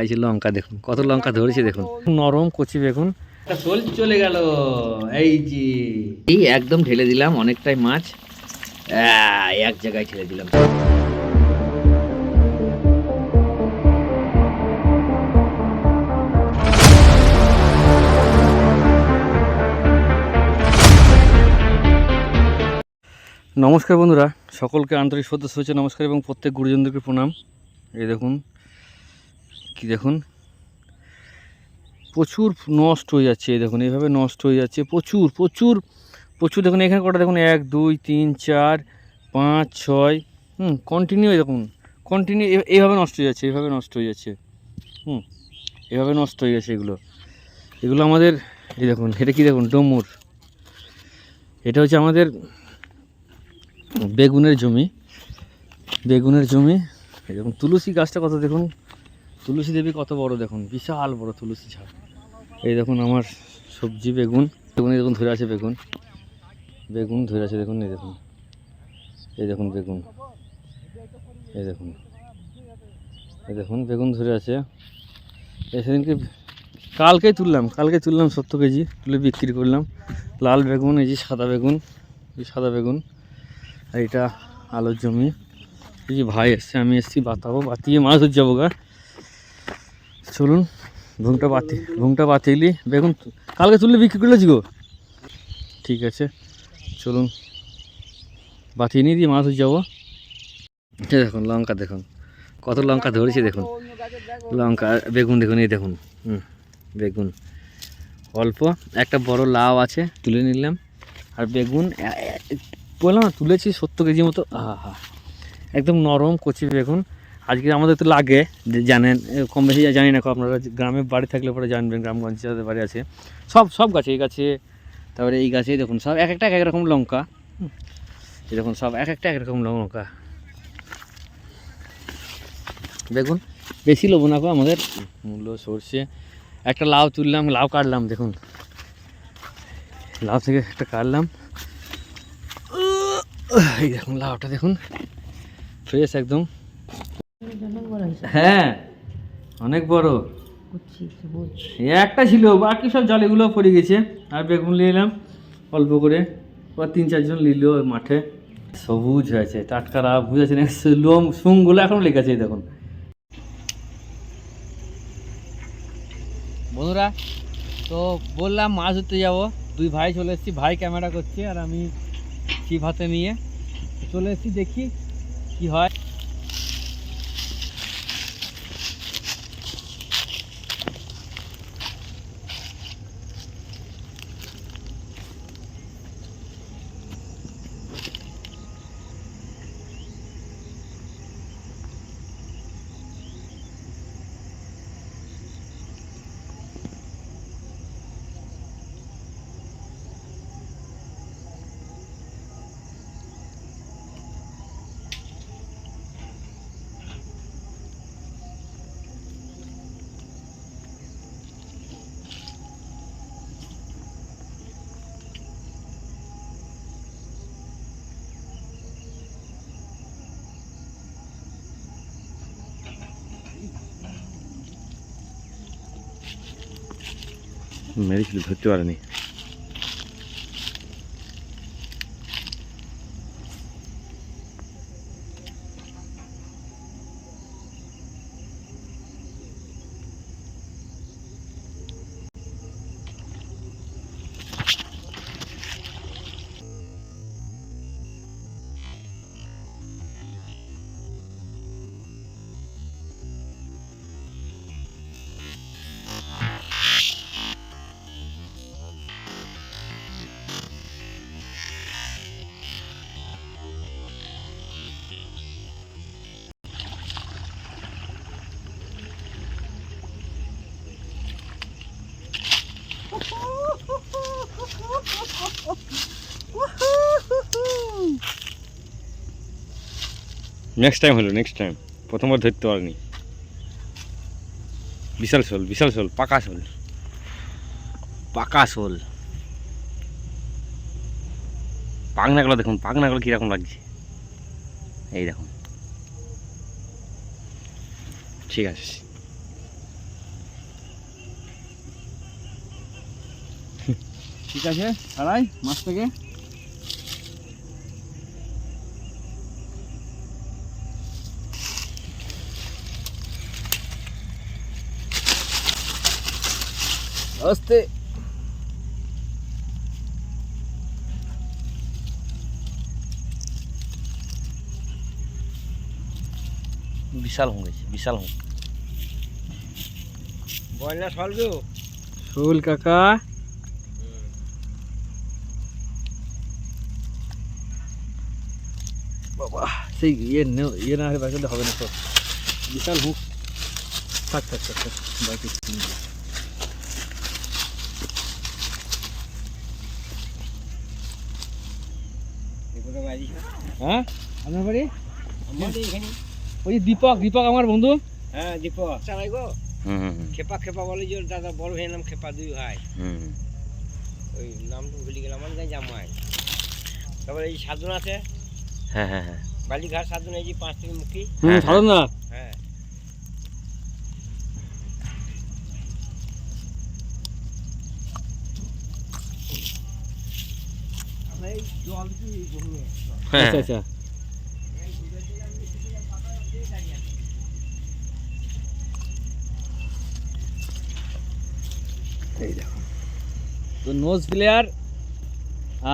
এই যে লঙ্কা দেখুন, কত লঙ্কা ধরেছে দেখুন, নরম কচি বেগুন। একটা শোল চলে গেল, এই যে এই একদম ঢেলে দিলাম অনেকটাই মাছ, এক জায়গায় ঢেলে দিলাম। নমস্কার বন্ধুরা, সকলকে আন্তরিক শ্রদ্ধা শুভেচ্ছা নমস্কার এবং প্রত্যেক গুরুজনদেরকে প্রণাম। এই দেখুন কি দেখুন, প্রচুর নষ্ট হয়ে যাচ্ছে, এই দেখুন এইভাবে নষ্ট হয়ে যাচ্ছে প্রচুর প্রচুর প্রচুর। দেখুন এখানে কটা দেখুন, 1 2 3 4 5 6, কন্টিনিউ দেখুন, কন্টিনিউ এইভাবে নষ্ট হয়ে যাচ্ছে, এইভাবে নষ্ট হয়ে যাচ্ছে, এইভাবে নষ্ট হয়ে গেছে এগুলো। এগুলো আমাদের, এই দেখুন এটা কি দেখুন, ডমুর, এটা হচ্ছে আমাদের বেগুনের জমি, বেগুনের জমি। এই দেখুন তুলসী গাছটা কত দেখুন, তুলসী দেবী কত বড় দেখুন, বিশাল বড় তুলসী ঝাড়। এই দেখুন আমার সবজি বেগুন, বেগুন দেখুন ধরে আছে, বেগুন বেগুন ধরে আছে দেখুন, এই দেখুন, এই দেখুন বেগুন, এই দেখুন, এই দেখুন বেগুন ধরে আছে। এই সেদিনকে কালকে তুললাম 70 কেজি তুলে বিক্রি করলাম। লাল বেগুন, এই যে সাদা বেগুন, এই সাদা বেগুন, আর এটা আলুর জমি। এই যে ভাই এসছে, আমি এসছি বাতাবো, বাতিয়ে মাছ ধর যাবো গা। চলুন ঘুমটা বাতিলি, বেগুন কালকে তুললে বিক্রি করলেছি গো। ঠিক আছে চলুন বাতিয়ে নিয়ে দিয়ে মাছ ধর যাবো। দেখুন লঙ্কা দেখুন, কত লঙ্কা ধরেছে দেখুন, লঙ্কা বেগুন দেখুন, এই দেখুন বেগুন অল্প, একটা বড় লাউ আছে তুলে নিলাম। আর বেগুন বললাম না তুলেছি 70 কেজি মতো, একদম নরম কচি বেগুন। আজকে আমাদের তো লাগে, জানেন কম বেশি জানি না, আপনারা গ্রামে বাড়ি থাকলে পরে জানবেন, গ্রামগঞ্জে যাদের বাড়ি আছে সব গাছে, এই গাছে তারপরে এই গাছে দেখুন, সব এক একটা এক রকম লঙ্কা। এই দেখুন সব এক একটা এক রকম লঙ্কা। বেগুন বেশি লোবো না গো, আমাদের মূল্য সর্ষে। একটা লাউ তুললাম, লাউ কাটলাম দেখুন, লাউ থেকে একটা কাটলাম, এই দেখুন লাউটা দেখুন ফ্রেশ একদম, হ্যাঁ অনেক বড়। একটা ছিল, বাকি সব জালিগুলো পড়ে গেছে। আর বেগুন নিয়ে এলাম অল্প করে, ওর 3-4 জন নিল মাঠে। সবুজ হয়েছে, টাটকা লাউ, বুঝেছে না, লোম সুমগুলো এখনো লেগেছে। দেখুন বন্ধুরা, তো বললাম মাছ ধরতে যাবো, দুই ভাই চলে এসেছি, ভাই ক্যামেরা করছে আর আমি ছিপ হাতে নিয়ে চলে এসেছি, দেখি কি হয়। মেরেছিল, ধরতে পারেনি। নেক্সট টাইম হলো, নেক্সট টাইম, প্রথমবার ধরতে পারিনি। বিশাল শোল, বিশাল শোল, পাকা শোল, পাকা শোল। পাখনাগুলো দেখুন, পাখনাগুলো কীরকম লাগছে, এই দেখুন। ঠিক আছে। ঠিক আছে, ছাড়াই মাছ থেকে। আস্তে বিশাল হোক গেছে, বিশাল হোক। বয়লা শোল গো, শোল কাকা। বাবা সেই ইয়ে না হলে বাঁচাতে হবে না তো, বিশাল হুক। থাক থাক থাক থাক, বাকি হ্যাঁ আপনার বাড়ি আমাদের এখানে। ওই দীপক, দীপক আমার বন্ধু। হ্যাঁ দীপক চালাই গো। খেপা খেপা বলে যে ওর দাদা বড় ভাইয়ের নাম খেপা, দুই ভাই। ওই নামটা ভুলে গেলাম, আমার গায়ে জামাই। তারপরে এই সাধন আছে, হ্যাঁ হ্যাঁ হ্যাঁ, বালিঘাট সাধন, এই যে 5 থেকে মুখী। সাধন না। হ্যাঁ এই জল কি বহু। আচ্ছা আচ্ছা, এই দেখো তো নোজ প্লেয়ার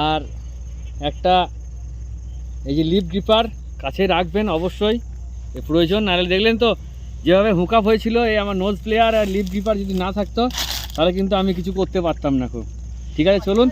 আর একটা এই যে লিপ গ্রিপার কাছে রাখবেন অবশ্যই, এ প্রয়োজন। নাহলে দেখলেন তো যেভাবে হুকআপ হয়েছিল, এই আমার নোজ প্লেয়ার আর লিপ গ্রিপার যদি না থাকতো তাহলে কিন্তু আমি কিছু করতে পারতাম না খুব। ঠিক আছে চলুন।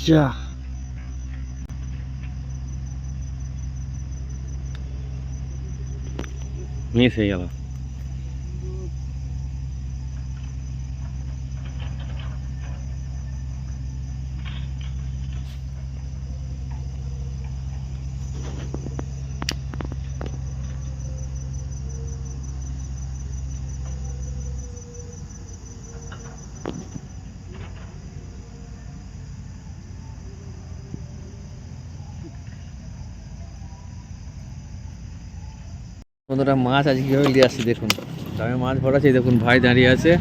যা মিস হয়ে গেল। বন্ধুরা মাছ আজকে কীভাবে নিয়ে আসছি দেখুন, আমি মাছ ভরাচ্ছি। দেখুন ভাই দাঁড়িয়ে আছে,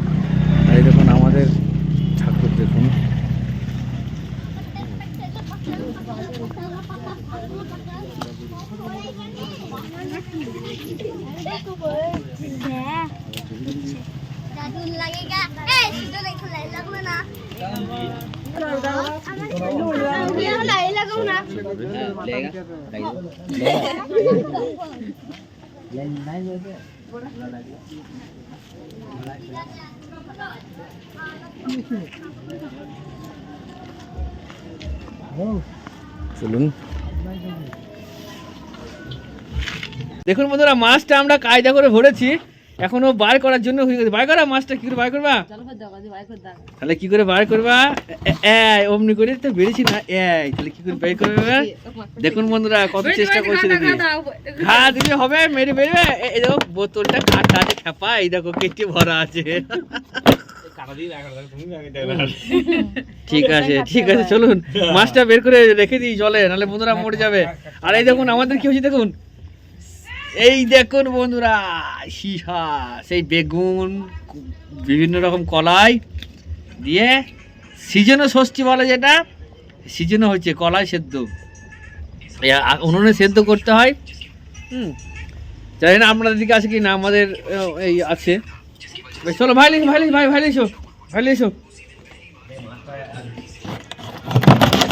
আর এই দেখুন আমাদের ঠাকুর দেখুন। চলুন দেখুন বন্ধুরা, মাছটা আমরা কায়দা করে ভরেছি। এখনো বার করার জন্য হয়ে গেছে। বার করা মাছটা কি করে বার করবা? তাহলে কি করে বার করবা? অমনি করে তো বেরিয়েছি না। তাহলে কি করে বের করবে? দেখুন বন্ধুরা কত চেষ্টা করছে দেখি। হ্যাঁ দিদি হবে, মেরে বেরবে। এই দেখো বোতলটা কাটা আছে খেপা, এই দেখো কেটে ভরা আছে। ঠিক আছে ঠিক আছে, চলুন মাছটা বের করে রেখে দিই জলে, নাহলে বন্ধুরা মরে যাবে। আর এই দেখুন আমাদের কি হচ্ছে দেখুন, এই দেখুন বন্ধুরা সীসা, সেই বেগুন, বিভিন্ন রকম কলাই দিয়ে সিজনও ষষ্ঠী বলে, যেটা সিজনও হচ্ছে কলাই সেদ্ধ, উনুনে সেদ্ধ করতে হয়। জানি না আপনাদের দিকে আছে কি না, আমাদের এই আছে। চলো ভাই এসো।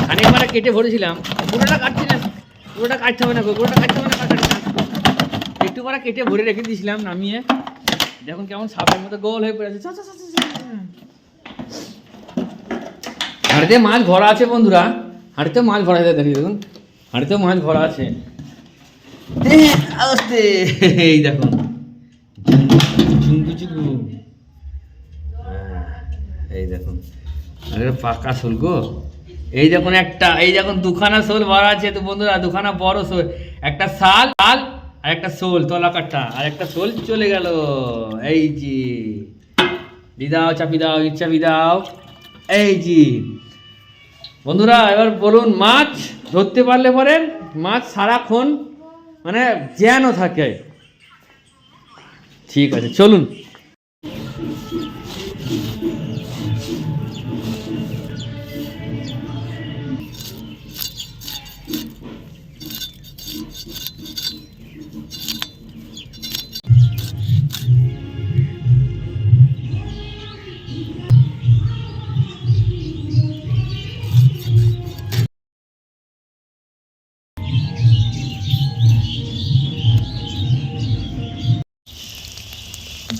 খানিক মানে কেটে ভরেছিলাম, পুরোটা কাটছি না, পুরোটা কাটতে হবে না, একটু করে কেটে ভরে রেখে দিয়েছিলাম নামিয়ে। দেখুন কেমন সাপের মতো গোল হয়ে পড়েছে। হাঁড়িতে মাছ ভরা আছে বন্ধুরা, হাঁড়িতে মাছ ভরা আছে, দেখুন হাঁড়িতেও মাছ ভরা আছে। এই দেখুন এই দেখুন পাকা শোল গো। এই দেখুন একটা, এই দেখুন দুখানা শোল ভরা আছে তো বন্ধুরা, দুখানা বড় শোল, একটা শাল আর একটা শোল তলা কাটা, আর একটা শোল চলে গেল। এই জি দিদাও, চাপি দাও। এই জি বন্ধুরা, এবার বলুন, মাছ ধরতে পারলে পরে মাছ সারাক্ষণ মানে জ্যানও থাকে। ঠিক আছে চলুন।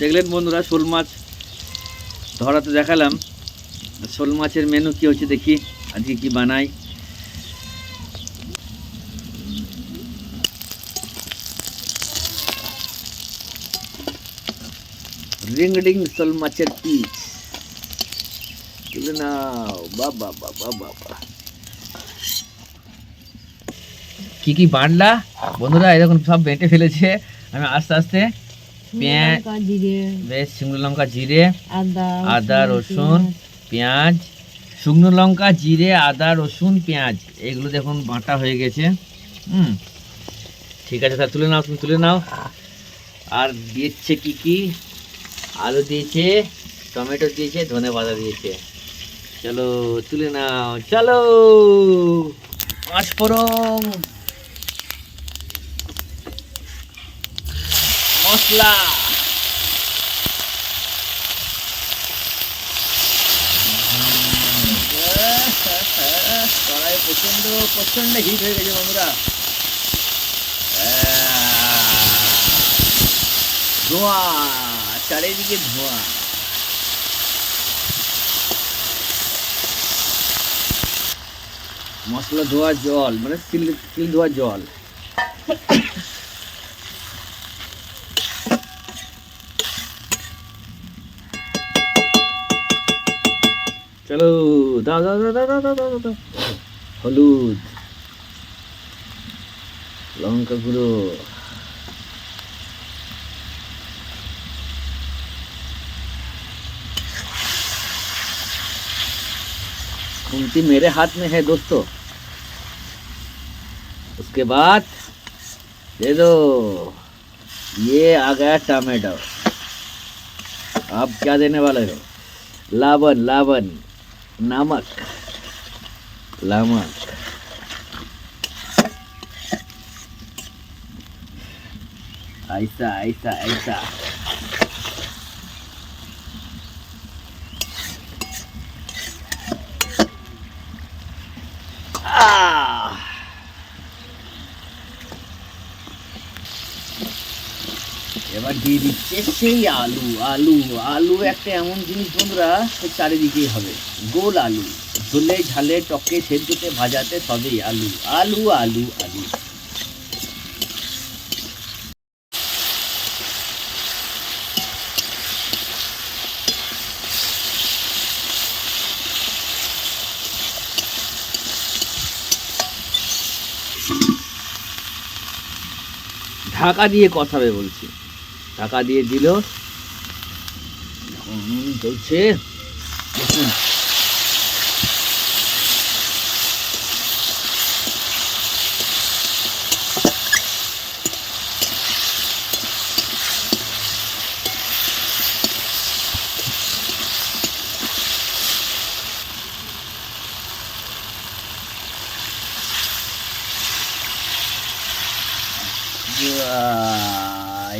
দেখলেন বন্ধুরা, শোল মাছ ধরাতে দেখালাম। শোল মাছের মেনু কি হচ্ছে দেখি, আজকে কি বানাই। রিংডিং শোল মাছের পিস তুলে নাও। বাবা কি বাটলা বন্ধুরা, এরকম সব বেটে ফেলেছে। আমি আস্তে আস্তে পেঁয়াজ, বেশ শুকনো লঙ্কা, জিরে, আদা রসুন পেঁয়াজ, শুকনো লঙ্কা, জিরে, আদা রসুন পেঁয়াজ, এগুলো দেখুন বাটা হয়ে গেছে। ঠিক আছে, তা তুলে নাও, তুমি তুলে নাও। আর দিয়েছে কি আলু দিয়েছে, টমেটো দিয়েছে, ধনে পাতা দিয়েছে। চলো তুলে নাও, চলো। পাঁচ ফোড়ন, মশলা, কড়াই প্রচন্ড হিট হয়ে গেছে বন্ধুরা। ধোঁয়া, চারিদিকে ধোঁয়া। মশলা ধোয়া জল, মানে তিল ধোয়া জল। চলো দাও, হলুদ, লঙ্কা গুঁড়ো, खूंटी मेरे हाथ में है दोस्तों। उसके बाद दे दो, ये आ गया टमाटो। आप क्या देने वाले हो? लवण, नमक, ऐसा। এবার দিয়ে দিচ্ছে সেই আলু একটা এমন জিনিস বন্ধুরা, সে চারিদিকেই হবে। গোল আলু, ঝোলে ঝালে টকে সেদ্ধতে ভাজাতে সবই আলু। ঢাকা দিয়ে কষাবে বলছি, ঢাকা দিয়ে দিল, চলছে দেখুন।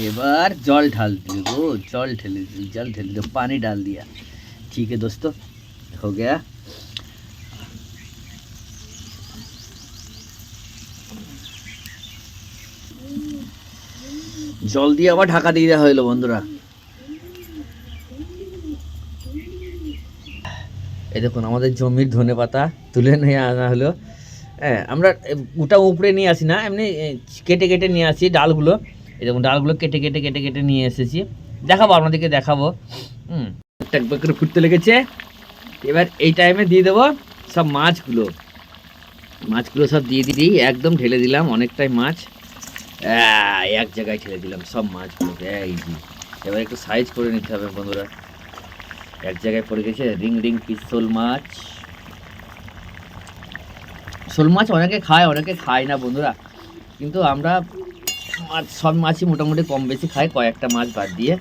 এবার জল ঢাল दिए गो, जल ढेल दो, पानी डाल दिया। ठीक है दोस्तों, हो गया। জল দিয়ে আবার ঢাকা দিয়ে দেওয়া হলো বন্ধুরা। এই দেখুন আমাদের জমির ধনেপাতা তুলে নিয়ে আনা হলো। হ্যাঁ, আমরা ওটা উপরে নিয়ে আসি না, এমনি কেটে কেটে নিয়ে আসি ডালগুলো। এই দেখুন ডালগুলো কেটে কেটে কেটে কেটে নিয়ে এসেছি, দেখাবো আপনাদেরকে, দেখাবো। একবার করে ফুটতে লেগেছে। এবার এই টাইমে দিয়ে দেবো সব মাছগুলো, মাছগুলো সব দিয়ে দিই, একদম ঢেলে দিলাম অনেকটাই মাছ, এক জায়গায় ঢেলে দিলাম সব মাছগুলো। এই যে এবার একটু সাইজ করে নিতে হবে বন্ধুরা, এক জায়গায় পড়ে গেছে রিং রিং পিস শোল মাছ। শোল মাছ অনেকে খায়, অনেকে খায় না বন্ধুরা, কিন্তু আমরা মাছ সব মাছই মোটামুটি কম বেশি খাই, কয়েকটা মাছ বাদ দিয়ে।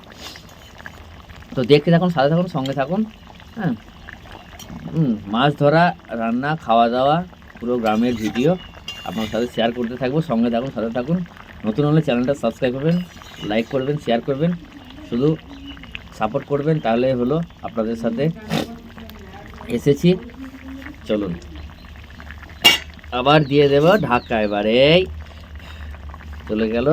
তো দেখতে থাকুন, সাথে থাকুন, সঙ্গে থাকুন। হ্যাঁ, মাছ ধরা, রান্না, খাওয়া দাওয়া, পুরো গ্রামের ভিডিও আপনার সাথে শেয়ার করতে থাকবো, সঙ্গে থাকুন, সাথে থাকুন। নতুন হলে চ্যানেলটা সাবস্ক্রাইব করবেন, লাইক করবেন, শেয়ার করবেন, শুধু সাপোর্ট করবেন, তাহলে হলো আপনাদের সাথে এসেছি। চলুন আবার দিয়ে দেব ঢাকা। এবারে চলে গেল,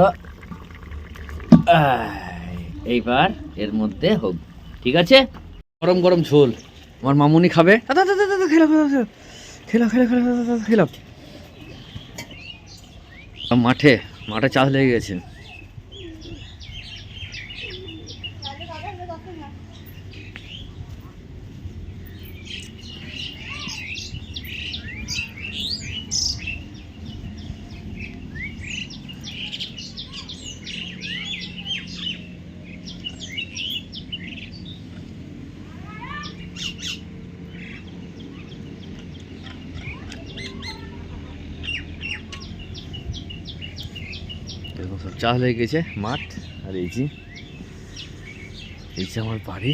এইবার এর মধ্যে হোক, ঠিক আছে। গরম গরম ঝোল আমার মামুনি খাবে। খেলাম খেলাম খেলাম খেলাম। মাঠে মাঠে চাষ লেগে গেছে। দেখুন সব চাষ লেগে গেছে মাঠ। আর এই যে আমার বাড়ি,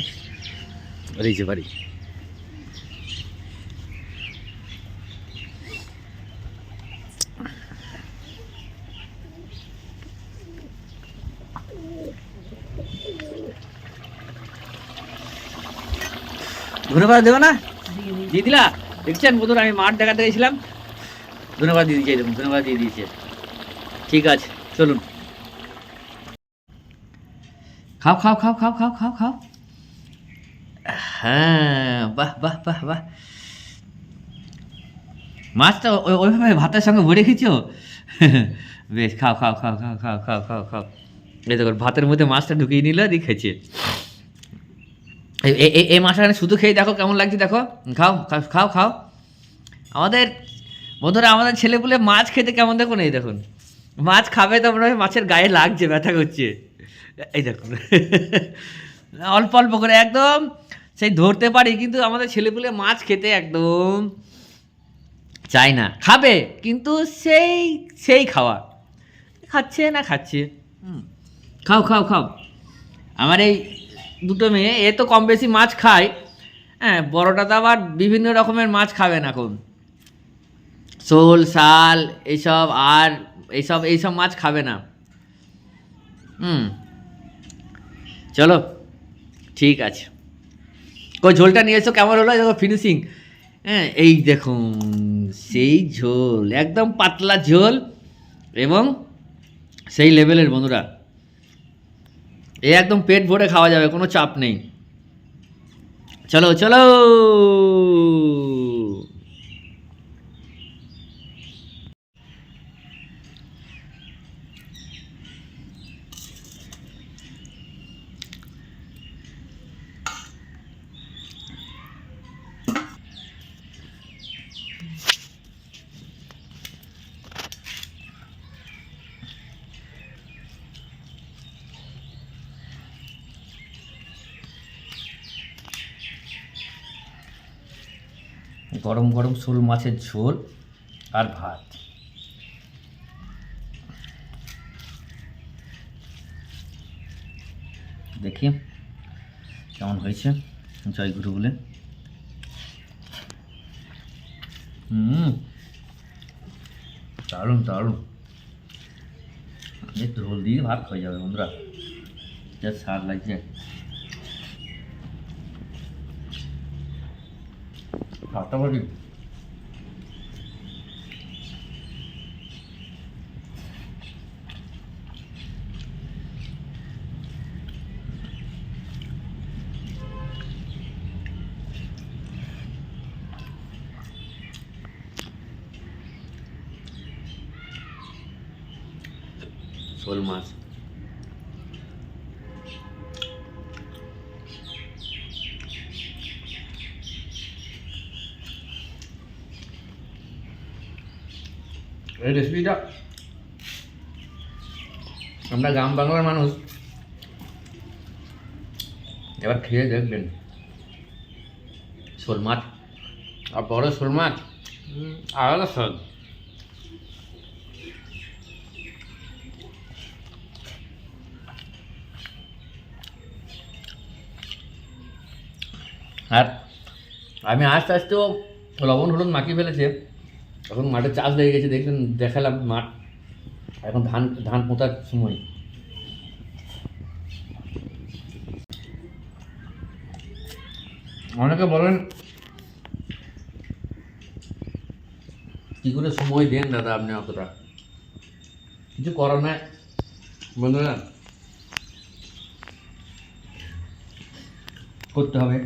আর এই যে বাড়ি। ধন্যবাদ দেবো না, দিয়ে দিলা। দেখছেন বন্ধুরা, আমি মাঠ দেখাতে গেছিলাম, ধন্যবাদ দিয়ে দিয়েছে, দেখুন ধন্যবাদ দিয়ে দিয়েছে। ঠিক আছে চলুন, খাও খাও খাও খাও খাও খাও খাও। হ্যাঁ, বাহ বাহ বাহ বাহ। মাছটা ওইভাবে ভাতের সঙ্গে ভরে খেয়েছো? বেশ, খাও খাও খাও খাও খাও খাও খাও খাও। এই দেখো ভাতের মধ্যে মাছটা ঢুকিয়ে নিল, দিয়ে খেয়েছে। এই মাছটা শুধু খেয়ে দেখো কেমন লাগছে, দেখো। খাও খাও খাও। আমাদের বন্ধুরা, আমাদের ছেলেপুলে মাছ খেতে কেমন দেখুন, এই দেখুন মাছ খাবে তো মনে হয় মাছের গায়ে লাগছে, ব্যথা করছে। এই দেখুন অল্প অল্প করে একদম সেই ধরতে পারি, কিন্তু আমাদের ছেলেপুলে মাছ খেতে একদম চাই না। খাবে কিন্তু সেই সেই খাওয়া, খাচ্ছে না খাচ্ছে। খাও খাও খাও। আমার এই দুটো মেয়ে, এ তো কম বেশি মাছ খায়। হ্যাঁ, বড়টা তো আবার বিভিন্ন রকমের মাছ খাবে না, এখন শোল, শাল এইসব, আর এইসব মাছ খাবে না। চলো ঠিক আছে, কই ঝোলটা নিয়ে এসো, কেমন হলো দেখো ফিনিশিং। হ্যাঁ, এই দেখুন সেই ঝোল, একদম পাতলা ঝোল এবং সেই লেভেলের বন্ধুরা। এই একদম পেট ভরে খাওয়া যাবে, কোনো চাপ নেই। চলো চলো। গরম গরম শোল মাছের ঝোল আর ভাত। দেখি কেমন হয়েছে জয়গুরু বলে। দারুণ দারুণ, একটু ঝোল দিয়ে ভাত হয়ে যাবে বন্ধুরা, যা স্বাদ লাগছে। ভাতটা বলি শোল মাছ। এই রেসিপিটা আমরা গ্রাম বাংলার মানুষ, এবার খেয়ে দেখবেন। শোল মাছ আর বড় শোল মাছ আলাদা স্বাদ। আর আমি আস্তে আস্তেও লবণ হলুদ মাখিয়ে ফেলেছে, এখন মাঠে চাষ লেগে গেছে, দেখালাম মাঠ এখন ধান ধান পোঁতার সময়। অনেকে বলেন কী করে সময় দেন দাদা আপনি অতটা, কিছু করার নাই বন্ধুরা, করতে হবে।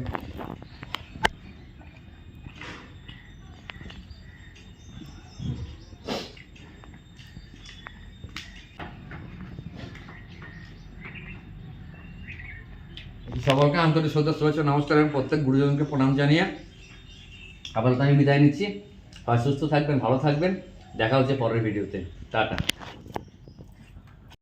সকলকে আন্তরিক শ্রদ্ধা শুভেচ্ছা নমস্কার এবং প্রত্যেক গুরুজনকে প্রণাম জানিয়ে আপাতত আমি বিদায় নিচ্ছি। সুস্থ থাকবেন, ভালো থাকবেন, দেখা হচ্ছে পরের ভিডিওতে। টাটা।